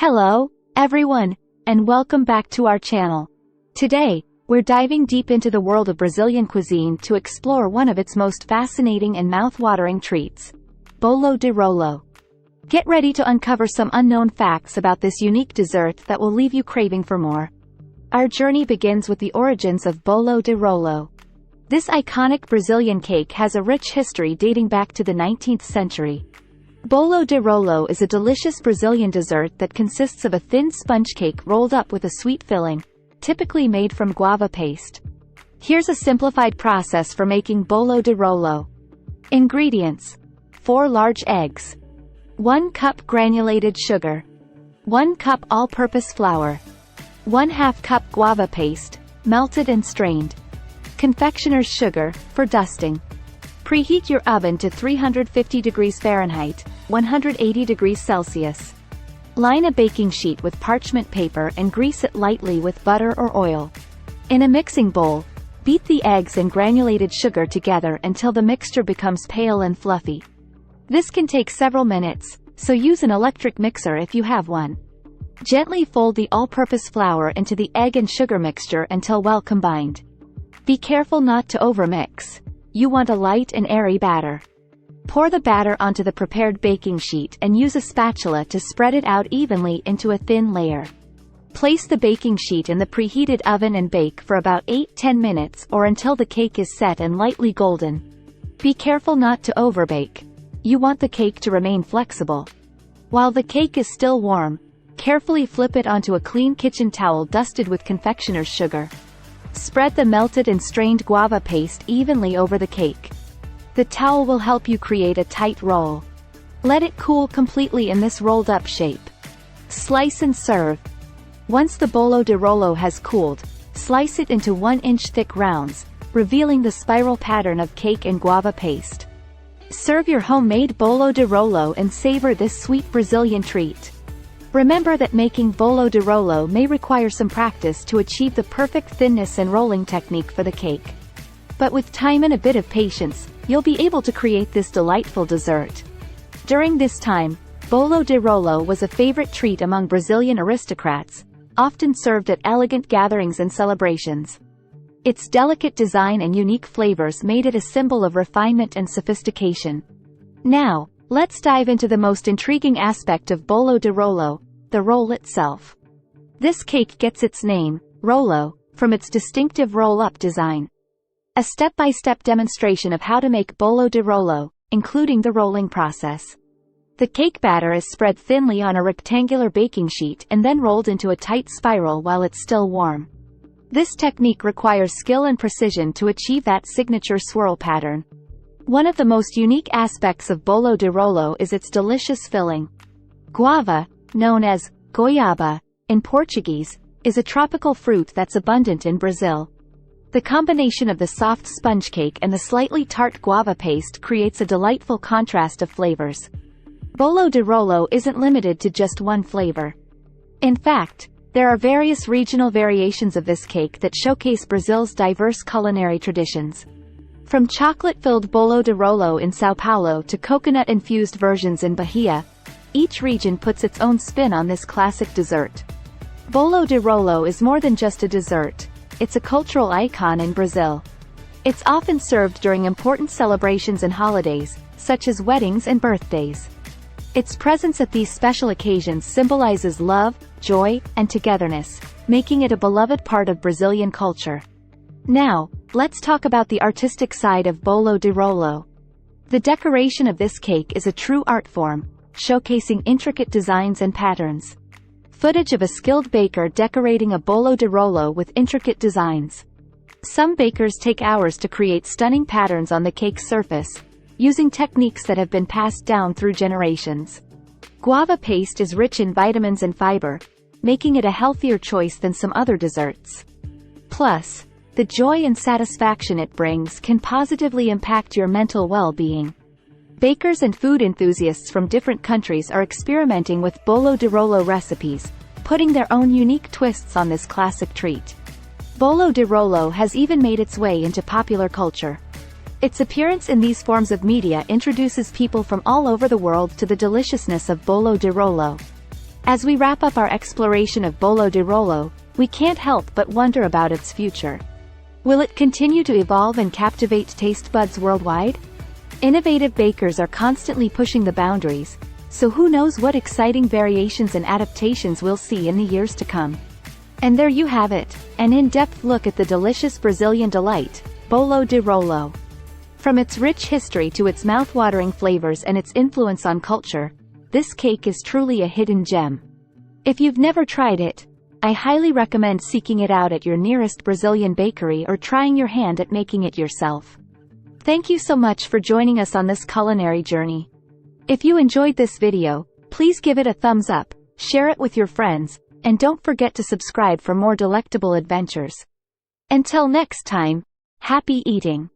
Hello, everyone, and welcome back to our channel. Today, we're diving deep into the world of Brazilian cuisine to explore one of its most fascinating and mouth-watering treats, Bolo de Rolo. Get ready to uncover some unknown facts about this unique dessert that will leave you craving for more. Our journey begins with the origins of Bolo de Rolo. This iconic Brazilian cake has a rich history dating back to the 19th century. Bolo de Rolo is a delicious Brazilian dessert that consists of a thin sponge cake rolled up with a sweet filling, typically made from guava paste. Here's a simplified process for making Bolo de Rolo. Ingredients: 4 large eggs, 1 cup granulated sugar, 1 cup all-purpose flour, 1/2 cup guava paste, melted and strained, confectioner's sugar, for dusting. Preheat your oven to 350 degrees Fahrenheit, 180 degrees Celsius. Line a baking sheet with parchment paper and grease it lightly with butter or oil. In a mixing bowl, beat the eggs and granulated sugar together until the mixture becomes pale and fluffy. This can take several minutes, so use an electric mixer if you have one. Gently fold the all-purpose flour into the egg and sugar mixture until well combined. Be careful not to overmix. You want a light and airy batter. Pour the batter onto the prepared baking sheet and use a spatula to spread it out evenly into a thin layer. Place the baking sheet in the preheated oven and bake for about 8–10 minutes or until the cake is set and lightly golden. Be careful not to overbake. You want the cake to remain flexible. While the cake is still warm, carefully flip it onto a clean kitchen towel dusted with confectioner's sugar. Spread the melted and strained guava paste evenly over the cake. The towel will help you create a tight roll. Let it cool completely in this rolled-up shape. Slice and serve. Once the Bolo de Rolo has cooled, slice it into 1-inch thick rounds, revealing the spiral pattern of cake and guava paste. Serve your homemade Bolo de Rolo and savor this sweet Brazilian treat. Remember that making Bolo de Rolo may require some practice to achieve the perfect thinness and rolling technique for the cake. But with time and a bit of patience, you'll be able to create this delightful dessert. During this time, Bolo de Rolo was a favorite treat among Brazilian aristocrats, often served at elegant gatherings and celebrations. Its delicate design and unique flavors made it a symbol of refinement and sophistication. Now, let's dive into the most intriguing aspect of Bolo de Rolo, the roll itself. This cake gets its name, Rolo, from its distinctive roll-up design. A step-by-step demonstration of how to make Bolo de Rolo, including the rolling process. The cake batter is spread thinly on a rectangular baking sheet and then rolled into a tight spiral while it's still warm. This technique requires skill and precision to achieve that signature swirl pattern. One of the most unique aspects of Bolo de Rolo is its delicious filling. Guava, known as goiaba in Portuguese, is a tropical fruit that's abundant in Brazil. The combination of the soft sponge cake and the slightly tart guava paste creates a delightful contrast of flavors. Bolo de Rolo isn't limited to just one flavor. In fact, there are various regional variations of this cake that showcase Brazil's diverse culinary traditions. From chocolate-filled Bolo de Rolo in São Paulo to coconut-infused versions in Bahia, each region puts its own spin on this classic dessert. Bolo de Rolo is more than just a dessert. It's a cultural icon in Brazil. It's often served during important celebrations and holidays, such as weddings and birthdays. Its presence at these special occasions symbolizes love, joy, and togetherness, making it a beloved part of Brazilian culture. Now, let's talk about the artistic side of Bolo de Rolo. The decoration of this cake is a true art form, showcasing intricate designs and patterns. Footage of a skilled baker decorating a Bolo de Rolo with intricate designs. Some bakers take hours to create stunning patterns on the cake's surface, using techniques that have been passed down through generations. Guava paste is rich in vitamins and fiber, making it a healthier choice than some other desserts. Plus, the joy and satisfaction it brings can positively impact your mental well-being. Bakers and food enthusiasts from different countries are experimenting with Bolo de Rolo recipes, putting their own unique twists on this classic treat. Bolo de Rolo has even made its way into popular culture. Its appearance in these forms of media introduces people from all over the world to the deliciousness of Bolo de Rolo. As we wrap up our exploration of Bolo de Rolo, we can't help but wonder about its future. Will it continue to evolve and captivate taste buds worldwide? Innovative bakers are constantly pushing the boundaries, so who knows what exciting variations and adaptations we'll see in the years to come. And there you have it, an in-depth look at the delicious Brazilian delight, Bolo de Rolo. From its rich history to its mouth-watering flavors and its influence on culture, this cake is truly a hidden gem. If you've never tried it, I highly recommend seeking it out at your nearest Brazilian bakery or trying your hand at making it yourself. Thank you so much for joining us on this culinary journey. If you enjoyed this video, please give it a thumbs up, share it with your friends, and don't forget to subscribe for more delectable adventures. Until next time, happy eating!